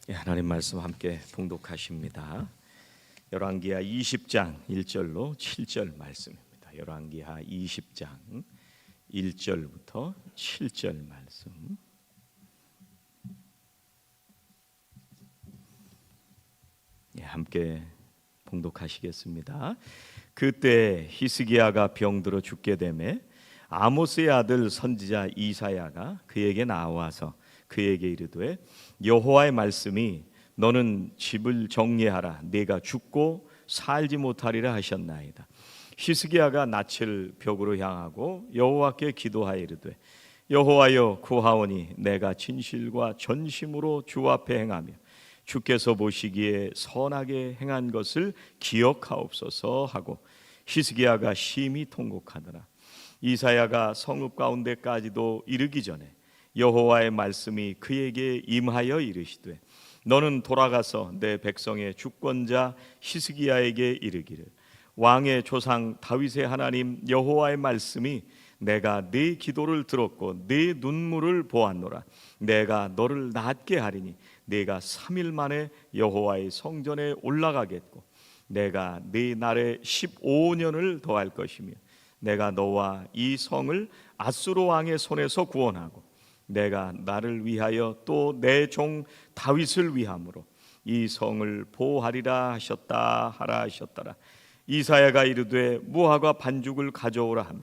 하나님 말씀 함께 봉독하십니다. 열왕기하 20장 1절로 7절 말씀입니다. 열왕기하 20장 1절부터 7절 말씀. 함께 봉독하시겠습니다. 그때 히스기야가 병들어 죽게 되매 아모스의 아들 선지자 이사야가 그에게 나와서 그에게 이르되 여호와의 말씀이 너는 집을 정리하라 네가 죽고 살지 못하리라 하셨나이다. 히스기야가 낯을 벽으로 향하고 여호와께 기도하여 이르되 여호와여 구하오니 내가 진실과 전심으로 주 앞에 행하며 주께서 보시기에 선하게 행한 것을 기억하옵소서 하고 히스기야가 심히 통곡하더라. 이사야가 성읍 가운데까지도 이르기 전에 여호와의 말씀이 그에게 임하여 이르시되 너는 돌아가서 내 백성의 주권자 히스기야에게 이르기를 왕의 조상 다윗의 하나님 여호와의 말씀이 내가 네 기도를 들었고 네 눈물을 보았노라. 내가 너를 낫게 하리니 네가 3일 만에 여호와의 성전에 올라가겠고 내가 네 날에 15년을 더할 것이며 내가 너와 이 성을 아수르 왕의 손에서 구원하고 내가 나를 위하여 또 내 종 다윗을 위함으로 이 성을 보호하리라 하셨다 하라 하셨더라. 이사야가 이르되 무화과 반죽을 가져오라 하며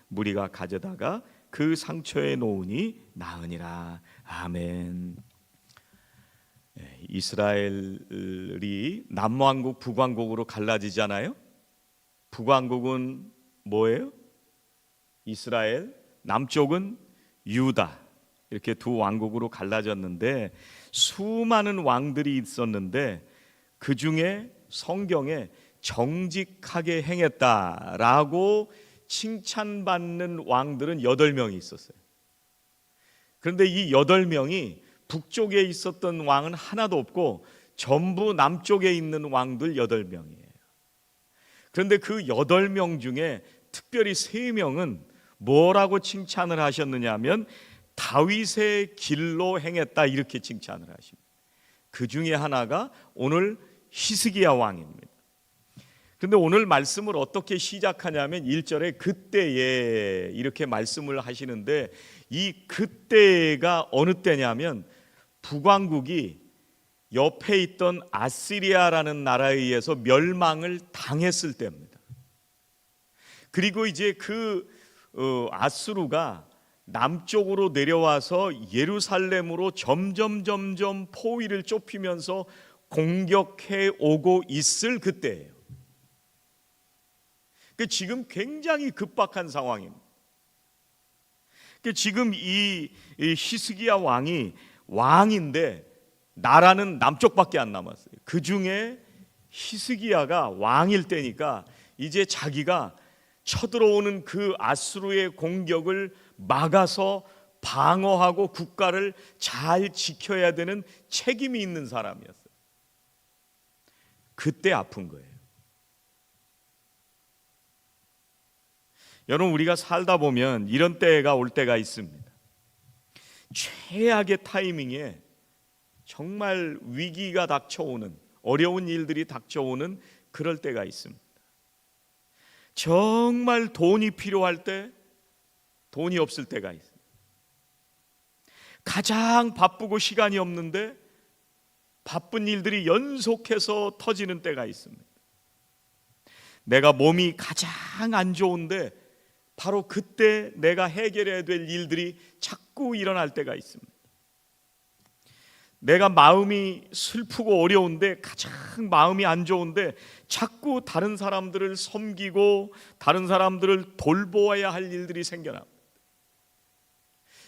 무리가 가져다가 그 상처에 놓으니 나으니라. 아멘. 이스라엘이 남왕국 북왕국으로 갈라지잖아요. 북왕국은 뭐예요? 이스라엘, 남쪽은 유다. 이렇게 두 왕국으로 갈라졌는데 수많은 왕들이 있었는데 그 중에 성경에 정직하게 행했다라고 칭찬받는 왕들은 8명이 있었어요. 그런데 이 8명이 북쪽에 있었던 왕은 하나도 없고 전부 남쪽에 있는 왕들 8명이에요. 그런데 그 8명 중에 특별히 3명은 뭐라고 칭찬을 하셨느냐 하면 다윗의 길로 행했다 이렇게 칭찬을 하십니다. 그 중에 하나가 오늘 히스기야 왕입니다. 그런데 오늘 말씀을 어떻게 시작하냐면 1절에 그때에 이렇게 말씀을 하시는데 이 그때가 어느 때냐면 북왕국이 옆에 있던 아시리아라는 나라에 의해서 멸망을 당했을 때입니다. 그리고 이제 그 아수르가 남쪽으로 내려와서 예루살렘으로 점점 포위를 좁히면서 공격해 오고 있을 그때예요. 지금 굉장히 급박한 상황입니다. 지금 이 히스기야 왕이 왕인데 나라는 남쪽밖에 안 남았어요. 그 중에 히스기야가 왕일 때니까 이제 자기가 쳐들어오는 그 아수르의 공격을 막아서 방어하고 국가를 잘 지켜야 되는 책임이 있는 사람이었어요. 그때 아픈 거예요. 여러분, 우리가 살다 보면 이런 때가 올 때가 있습니다. 최악의 타이밍에 정말 위기가 닥쳐오는, 어려운 일들이 닥쳐오는 그럴 때가 있습니다. 정말 돈이 필요할 때 돈이 없을 때가 있어요. 가장 바쁘고 시간이 없는데 바쁜 일들이 연속해서 터지는 때가 있습니다. 내가 몸이 가장 안 좋은데 바로 그때 내가 해결해야 될 일들이 자꾸 일어날 때가 있습니다. 내가 마음이 슬프고 어려운데 가장 마음이 안 좋은데 자꾸 다른 사람들을 섬기고 다른 사람들을 돌보아야 할 일들이 생겨납니다.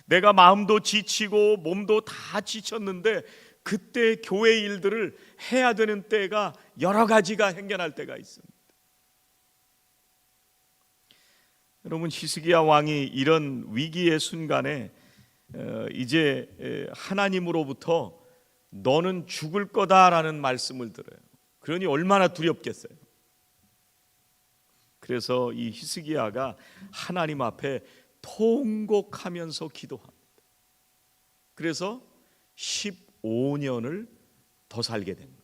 내가 마음도 지치고 몸도 다 지쳤는데 그때 교회 일들을 해야 되는 때가 여러 가지가 생겨날 때가 있습니다. 여러분, 히스기야 왕이 이런 위기의 순간에 이제 하나님으로부터 너는 죽을 거다라는 말씀을 들어요. 그러니 얼마나 두렵겠어요. 그래서 이 히스기야가 하나님 앞에 통곡하면서 기도합니다. 그래서 15년을 더 살게 된 거예요.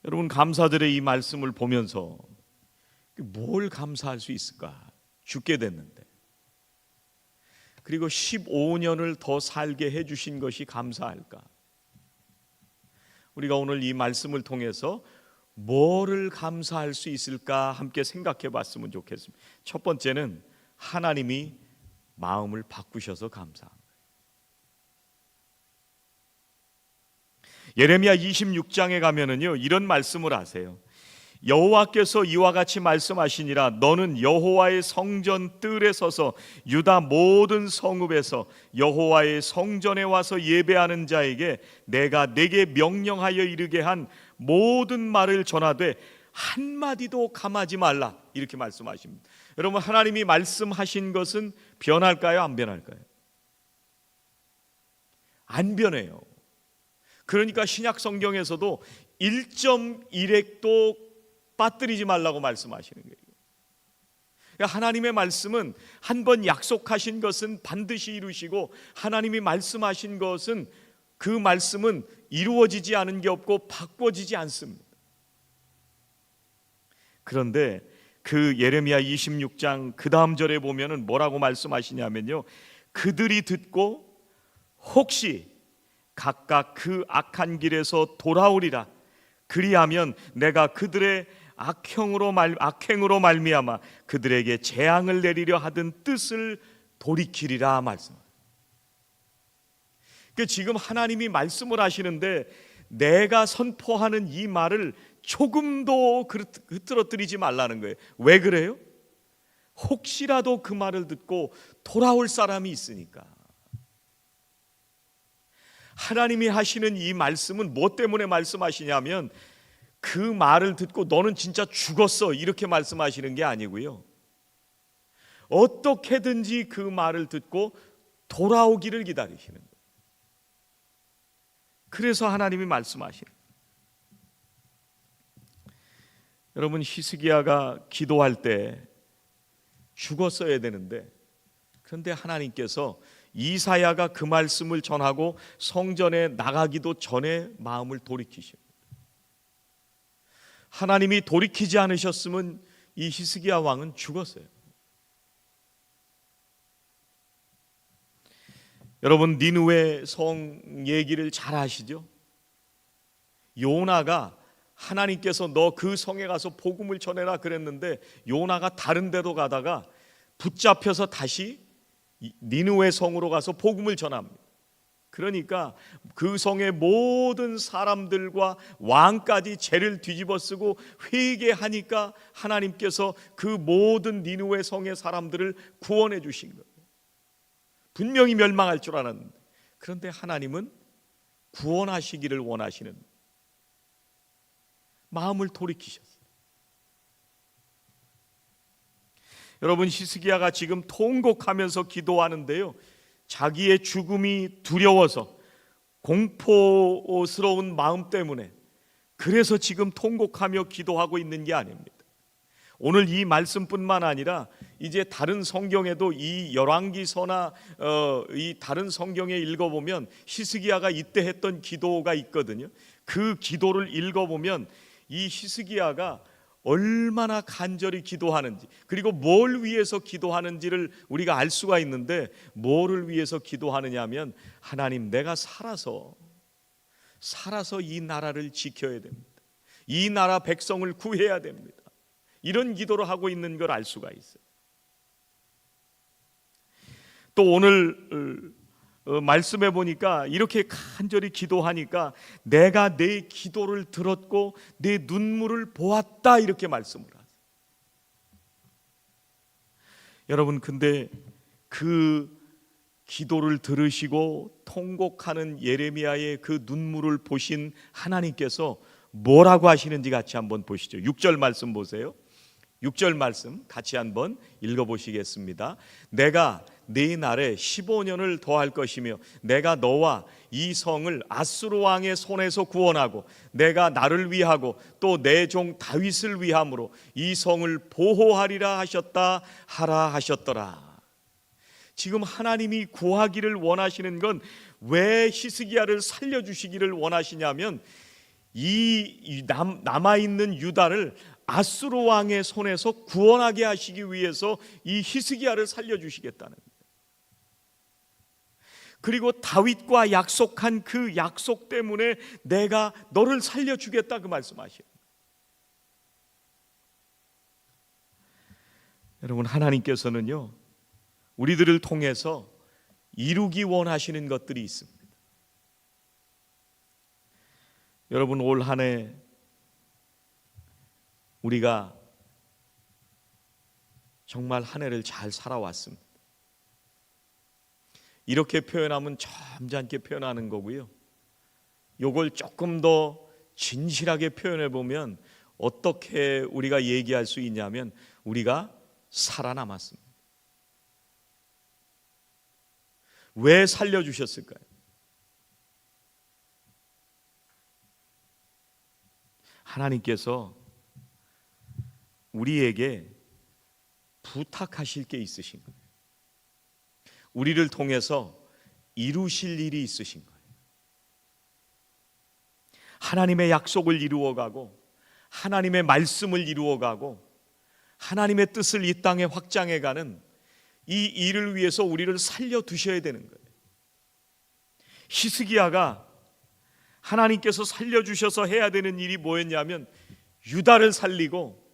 여러분, 감사절의 이 말씀을 보면서 뭘 감사할 수 있을까? 죽게 됐는데, 그리고 15년을 더 살게 해주신 것이 감사할까? 우리가 오늘 이 말씀을 통해서 뭐를 감사할 수 있을까 함께 생각해 봤으면 좋겠습니다. 첫 번째는 하나님이 마음을 바꾸셔서 감사합니다. 예레미야 26장에 가면은요, 이런 말씀을 하세요. 여호와께서 이와 같이 말씀하시니라. 너는 여호와의 성전 뜰에 서서 유다 모든 성읍에서 여호와의 성전에 와서 예배하는 자에게 내가 내게 명령하여 이르게 한 모든 말을 전하되 한마디도 감하지 말라. 이렇게 말씀하십니다. 여러분, 하나님이 말씀하신 것은 변할까요? 안 변할까요? 안 변해요. 그러니까 신약 성경에서도 1.1핵도 빠뜨리지 말라고 말씀하시는 거예요. 그러니까 하나님의 말씀은 한번 약속하신 것은 반드시 이루시고, 하나님이 말씀하신 것은 그 말씀은 이루어지지 않은 게 없고 바꿔지지 않습니다. 그런데 그 예레미야 26장 그 다음 절에 보면은 뭐라고 말씀하시냐면요, 그들이 듣고 혹시 각각 그 악한 길에서 돌아오리라. 그리하면 내가 그들의 악행으로 말미암아 그들에게 재앙을 내리려 하던 뜻을 돌이키리라 말씀합니다. 그러니까 지금 하나님이 말씀을 하시는데 내가 선포하는 이 말을 조금도 흐트러뜨리지 말라는 거예요. 왜 그래요? 혹시라도 그 말을 듣고 돌아올 사람이 있으니까. 하나님이 하시는 이 말씀은 뭐 때문에 말씀하시냐면 그 말을 듣고 너는 진짜 죽었어 이렇게 말씀하시는 게 아니고요, 어떻게든지 그 말을 듣고 돌아오기를 기다리시는 거예요. 그래서 하나님이 말씀하시는 거예요. 여러분, 히스기야가 기도할 때 죽었어야 되는데, 그런데 하나님께서 이사야가 그 말씀을 전하고 성전에 나가기도 전에 마음을 돌이키십니다. 하나님이 돌이키지 않으셨으면 이 히스기야 왕은 죽었어요. 여러분, 니느웨 성 얘기를 잘 아시죠? 요나가 하나님께서 너 그 성에 가서 복음을 전해라 그랬는데 요나가 다른 데로 가다가 붙잡혀서 다시 니느웨 성으로 가서 복음을 전합니다. 그러니까 그 성의 모든 사람들과 왕까지 죄를 뒤집어쓰고 회개하니까 하나님께서 그 모든 니느웨 성의 사람들을 구원해 주신 거예요. 분명히 멸망할 줄 알았는데, 그런데 하나님은 구원하시기를 원하시는 마음을 돌이키셨어요. 여러분, 히스기야가 지금 통곡하면서 기도하는데요, 자기의 죽음이 두려워서 공포스러운 마음 때문에, 그래서 지금 통곡하며 기도하고 있는 게 아닙니다. 오늘 이 말씀뿐만 아니라 이제 다른 성경에도 이 열왕기서나 이 다른 성경에 읽어보면 히스기야가 이때 했던 기도가 있거든요. 그 기도를 읽어보면 이 히스기야가 얼마나 간절히 기도하는지, 그리고 뭘 위해서 기도하는지를 우리가 알 수가 있는데, 뭐를 위해서 기도하느냐 하면 하나님, 내가 살아서 이 나라를 지켜야 됩니다. 이 나라 백성을 구해야 됩니다. 이런 기도를 하고 있는 걸 알 수가 있어요. 또 오늘 말씀해 보니까 이렇게 간절히 기도하니까 내가 내 기도를 들었고 내 눈물을 보았다 이렇게 말씀을 하세요. 여러분, 근데 그 기도를 들으시고 통곡하는 예레미야의 그 눈물을 보신 하나님께서 뭐라고 하시는지 같이 한번 보시죠. 6절 말씀 보세요. 6절 말씀 같이 한번 읽어보시겠습니다. 내가 네 날에 15년을 더할 것이며 내가 너와 이 성을 아수르 왕의 손에서 구원하고 내가 나를 위하고 또 내 종 다윗을 위함으로 이 성을 보호하리라 하셨다 하라 하셨더라. 지금 하나님이 구하기를 원하시는 건 왜 히스기야를 살려주시기를 원하시냐면 이 남아있는 유다를 아수르 왕의 손에서 구원하게 하시기 위해서 이 히스기야를 살려주시겠다는 거예요. 그리고 다윗과 약속한 그 약속 때문에 내가 너를 살려주겠다 그 말씀하시는 거예요. 여러분, 하나님께서는요 우리들을 통해서 이루기 원하시는 것들이 있습니다. 여러분, 올 한 해 우리가 정말 한 해를 잘 살아왔습니다. 이렇게 표현하면 점잖게 표현하는 거고요. 이걸 조금 더 진실하게 표현해 보면 어떻게 우리가 얘기할 수 있냐면 우리가 살아남았습니다. 왜 살려주셨을까요? 하나님께서 우리에게 부탁하실 게 있으신 거예요. 우리를 통해서 이루실 일이 있으신 거예요. 하나님의 약속을 이루어가고 하나님의 말씀을 이루어가고 하나님의 뜻을 이 땅에 확장해가는 이 일을 위해서 우리를 살려두셔야 되는 거예요. 히스기야가 하나님께서 살려주셔서 해야 되는 일이 뭐였냐면 유다를 살리고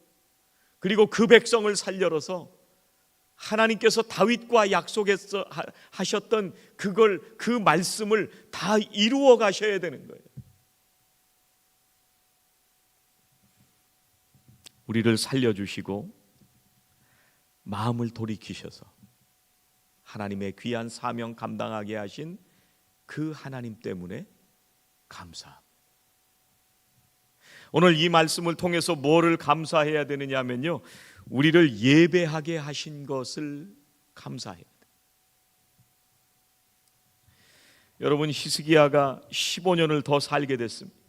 그리고 그 백성을 살려서 하나님께서 다윗과 약속해서 하셨던 그 말씀을 다 이루어 가셔야 되는 거예요. 우리를 살려주시고 마음을 돌이키셔서 하나님의 귀한 사명 감당하게 하신 그 하나님 때문에 감사합니다. 오늘 이 말씀을 통해서 뭐를 감사해야 되느냐 하면요, 우리를 예배하게 하신 것을 감사해야 돼요. 여러분, 히스기야가 15년을 더 살게 됐습니다.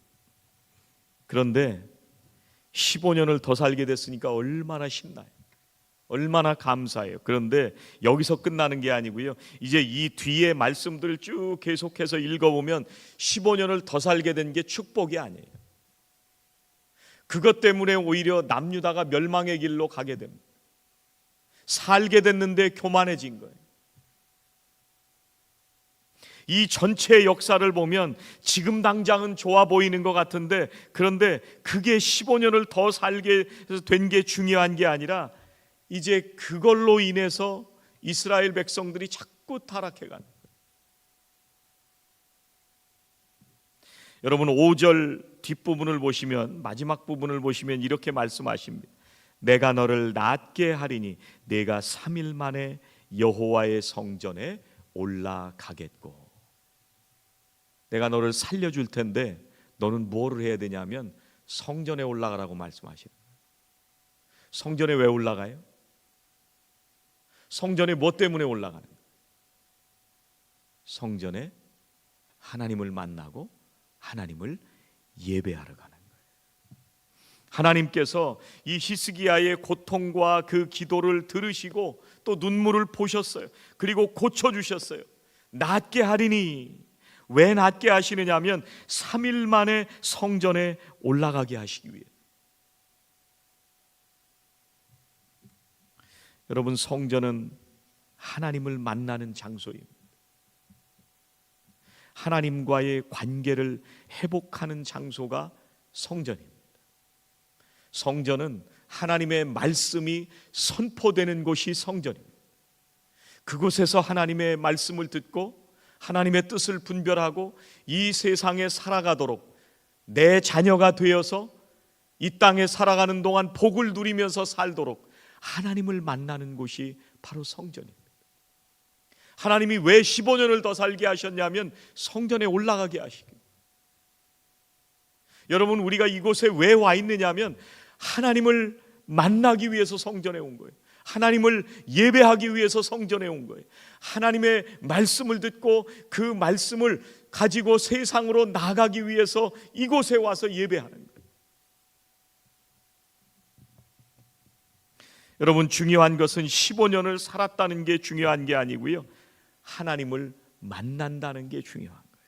그런데 15년을 더 살게 됐으니까 얼마나 신나요. 얼마나 감사해요. 그런데 여기서 끝나는 게 아니고요, 이제 이 뒤에 말씀들을 쭉 계속해서 읽어보면 15년을 더 살게 된 게 축복이 아니에요. 그것 때문에 오히려 남유다가 멸망의 길로 가게 됩니다. 살게 됐는데 교만해진 거예요. 이 전체 역사를 보면 지금 당장은 좋아 보이는 것 같은데, 그런데 그게 15년을 더 살게 된 게 중요한 게 아니라 이제 그걸로 인해서 이스라엘 백성들이 자꾸 타락해가는 거예요. 여러분, 5절 뒷부분을 보시면, 마지막 부분을 보시면 이렇게 말씀하십니다. 내가 너를 낫게 하리니 내가 3일 만에 여호와의 성전에 올라가겠고. 내가 너를 살려줄 텐데 너는 뭐를 해야 되냐면 성전에 올라가라고 말씀하시는 거예요. 성전에 왜 올라가요? 성전에 뭐 때문에 올라가는 거예요? 성전에 하나님을 만나고 하나님을 예배하러 가는 거예요. 하나님께서 이 히스기야의 고통과 그 기도를 들으시고 또 눈물을 보셨어요. 그리고 고쳐주셨어요. 낫게 하리니. 왜 낫게 하시느냐 하면 3일 만에 성전에 올라가게 하시기 위해. 여러분, 성전은 하나님을 만나는 장소입니다. 하나님과의 관계를 회복하는 장소가 성전입니다. 성전은 하나님의 말씀이 선포되는 곳이 성전입니다. 그곳에서 하나님의 말씀을 듣고 하나님의 뜻을 분별하고 이 세상에 살아가도록 내 자녀가 되어서 이 땅에 살아가는 동안 복을 누리면서 살도록 하나님을 만나는 곳이 바로 성전입니다. 하나님이 왜 15년을 더 살게 하셨냐면 성전에 올라가게 하시기. 여러분, 우리가 이곳에 왜 와 있느냐면 하나님을 만나기 위해서 성전에 온 거예요. 하나님을 예배하기 위해서 성전에 온 거예요. 하나님의 말씀을 듣고 그 말씀을 가지고 세상으로 나가기 위해서 이곳에 와서 예배하는 거예요. 여러분, 중요한 것은 15년을 살았다는 게 중요한 게 아니고요, 하나님을 만난다는 게 중요한 거예요.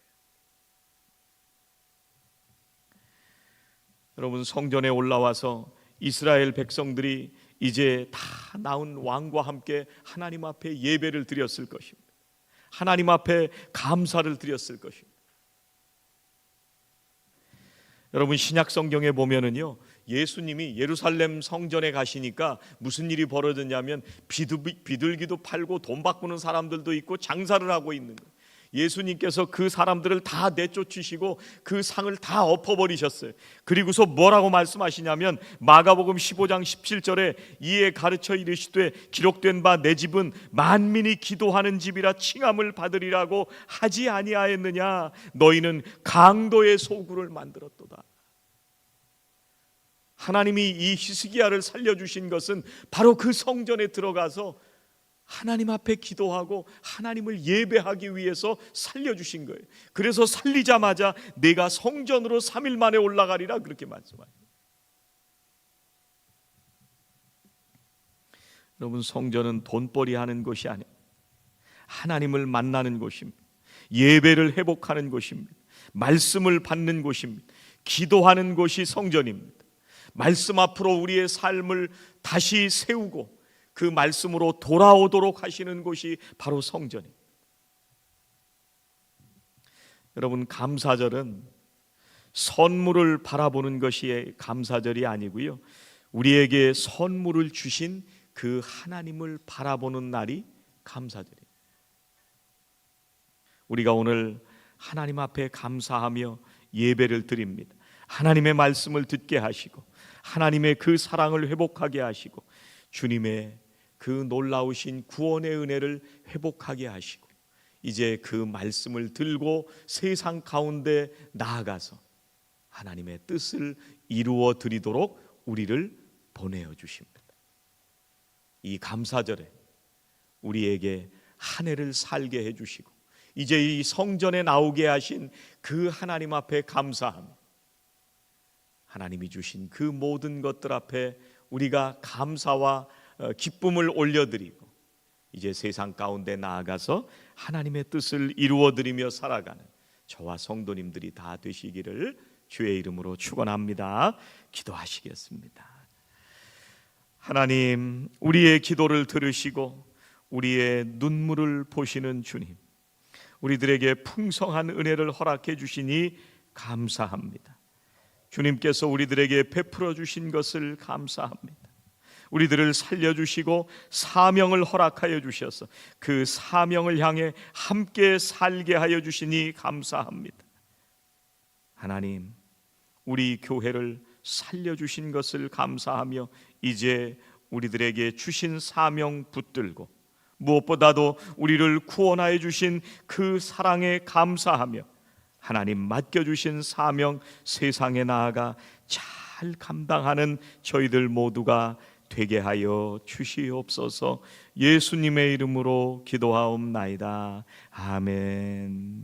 여러분, 성전에 올라와서 이스라엘 백성들이 이제 다 나온 왕과 함께 하나님 앞에 예배를 드렸을 것입니다. 하나님 앞에 감사를 드렸을 것입니다. 여러분, 신약 성경에 보면은요, 예수님이 예루살렘 성전에 가시니까 무슨 일이 벌어졌냐면 비둘기도 팔고 돈 바꾸는 사람들도 있고 장사를 하고 있는 거예요. 예수님께서 그 사람들을 다 내쫓으시고 그 상을 다 엎어버리셨어요. 그리고서 뭐라고 말씀하시냐면 마가복음 15장 17절에 이에 가르쳐 이르시되 기록된 바 내 집은 만민이 기도하는 집이라 칭함을 받으리라고 하지 아니하였느냐. 너희는 강도의 소굴을 만들었도다. 하나님이 이 히스기야를 살려주신 것은 바로 그 성전에 들어가서 하나님 앞에 기도하고 하나님을 예배하기 위해서 살려주신 거예요. 그래서 살리자마자 내가 성전으로 3일 만에 올라가리라 그렇게 말씀합니다. 여러분, 성전은 돈벌이 하는 곳이 아니에요. 하나님을 만나는 곳입니다. 예배를 회복하는 곳입니다. 말씀을 받는 곳입니다. 기도하는 곳이 성전입니다. 말씀 앞으로 우리의 삶을 다시 세우고 그 말씀으로 돌아오도록 하시는 곳이 바로 성전입니다. 여러분, 감사절은 선물을 바라보는 것이 감사절이 아니고요, 우리에게 선물을 주신 그 하나님을 바라보는 날이 감사절입니다. 우리가 오늘 하나님 앞에 감사하며 예배를 드립니다. 하나님의 말씀을 듣게 하시고 하나님의 그 사랑을 회복하게 하시고 주님의 그 놀라우신 구원의 은혜를 회복하게 하시고 이제 그 말씀을 들고 세상 가운데 나아가서 하나님의 뜻을 이루어 드리도록 우리를 보내어 주십니다. 이 감사절에 우리에게 한 해를 살게 해 주시고 이제 이 성전에 나오게 하신 그 하나님 앞에 감사하며 하나님이 주신 그 모든 것들 앞에 우리가 감사와 기쁨을 올려드리고 이제 세상 가운데 나아가서 하나님의 뜻을 이루어드리며 살아가는 저와 성도님들이 다 되시기를 주의 이름으로 축원합니다. 기도하시겠습니다. 하나님, 우리의 기도를 들으시고 우리의 눈물을 보시는 주님, 우리들에게 풍성한 은혜를 허락해 주시니 감사합니다. 주님께서 우리들에게 베풀어 주신 것을 감사합니다. 우리들을 살려주시고 사명을 허락하여 주셔서 그 사명을 향해 함께 살게 하여 주시니 감사합니다. 하나님, 우리 교회를 살려주신 것을 감사하며 이제 우리들에게 주신 사명 붙들고 무엇보다도 우리를 구원하여 주신 그 사랑에 감사하며 하나님 맡겨주신 사명 세상에 나아가 잘 감당하는 저희들 모두가 되게 하여 주시옵소서. 예수님의 이름으로 기도하옵나이다. 아멘.